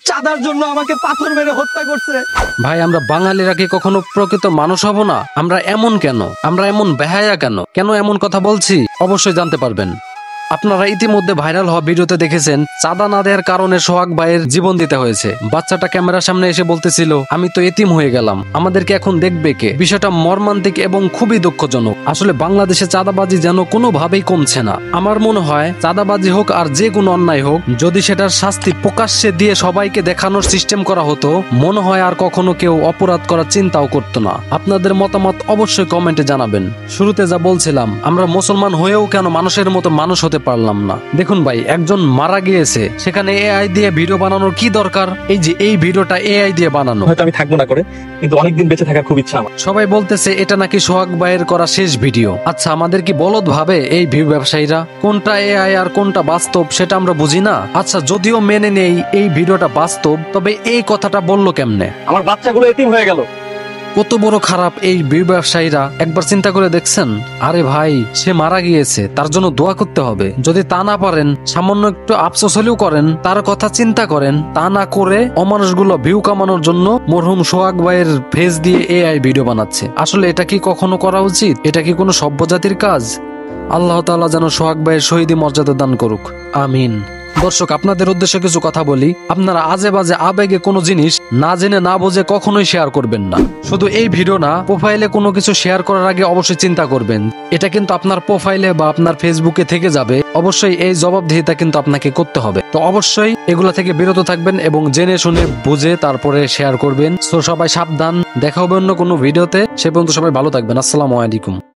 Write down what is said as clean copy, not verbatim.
চাঁদার জন্য আমাকে পাথর মেরে হত্যা করছে। ভাই আমরা বাঙালিরা কি কখনো প্রকৃত মানুষ হব না? আমরা এমন কেন? আমরা এমন বেহায়া কেন? কেন এমন কথা বলছি অবশ্যই জানতে পারবেন। আপনারা ইতিমধ্যে ভাইরাল হওয়া ভিডিওতে দেখেছেন চাঁদা না দেওয়ার কারণে সোহাগ ভাইয়ের জীবন দিতে হয়েছে। বাচ্চাটা ক্যামেরার সামনে এসে বলতেছিল, আমি তো এতিম হয়ে গেলাম, আমাদেরকে এখন দেখবে কে? বিষয়টা মর্মান্তিক এবং খুবই দুঃখজনক। আসলে বাংলাদেশে চাঁদাবাজি যেন কোনোভাবেই কমছে না। আমার মনে হয় চাঁদাবাজি হোক আর যে কোনো অন্যায় হোক, যদি সেটার শাস্তি প্রকাশ্যে দিয়ে সবাইকে দেখানোর সিস্টেম করা হতো, মনে হয় আর কখনো কেউ অপরাধ করার চিন্তাও করতো না। আপনাদের মতামত অবশ্যই কমেন্টে জানাবেন। শুরুতে যা বলছিলাম, আমরা মুসলমান হয়েও কেন মানুষের মতো মানুষ হতে পারলাম না? দেখুন ভাই, একজন মারা গিয়েছে, সেখানে এআই দিয়ে ভিডিও বানানোর কি দরকার? এই যে এই ভিডিওটা এআই দিয়ে বানানো। হয়তো আমি থাকবো না করে, কিন্তু অনেকদিন বেঁচে থাকার খুব ইচ্ছা আমার। সবাই বলতেছে এটা নাকি সোহাগ ভাইয়ের করা শেষ ভিডিও। আচ্ছা, আমাদের কি বলদ ভাবে এই ভিউ ব্যবসায়ীরা? কোনটা এআই আর কোনটা বাস্তব সেটা আমরা বুঝি না। আচ্ছা, যদিও মেনে নেই এই ভিডিওটা বাস্তব, তবে এই কথাটা বললো কেমনে? আমার বাচ্চাগুলো এতিম হয়ে গেল। কত বড় খারাপ এই ভিউ ব্যবসায়ীরা, একবার চিন্তা করে দেখছেন? আরে ভাই, সে মারা গিয়েছে, তার জন্য দোয়া করতে হবে। যদি তা না পারেন, সামান্য একটু আফসোস হলেও করেন, তার কথা চিন্তা করেন। তা না করে অমানুষগুলো ভিউ কামানোর জন্য মরহুম সোহাগ ভাইয়ের ফেস দিয়ে এআই ভিডিও বানাচ্ছে। আসলে এটা কি কখনো করা উচিত? এটা কি কোনো সভ্য জাতির কাজ? আল্লাহ তাআলা যেন সোহাগ ভাইয়ের শহীদি মর্যাদা দান করুক, আমিন। দর্শক, আপনাদের উদ্দেশ্যে কিছু কথা বলি। আপনারা আজে বাজে আবেগে কোনো জিনিস না জেনে না বুঝে কখনোই শেয়ার করবেন না। শুধু এই ভিডিও না, প্রোফাইলে কোনো কিছু শেয়ার করার আগে অবশ্যই চিন্তা করবেন। এটা কিন্তু আপনার প্রোফাইলে বা আপনার ফেসবুকে থেকে যাবে। অবশ্যই এই জবাবদিহিতা কিন্তু আপনাকে করতে হবে। তো অবশ্যই এগুলা থেকে বিরত থাকবেন এবং জেনে শুনে বুঝে তারপরে শেয়ার করবেন। তো সবাই সাবধান, দেখা হবে অন্য কোনো ভিডিওতে। সে পর্যন্ত সবাই ভালো থাকবেন। আসসালামু আলাইকুম।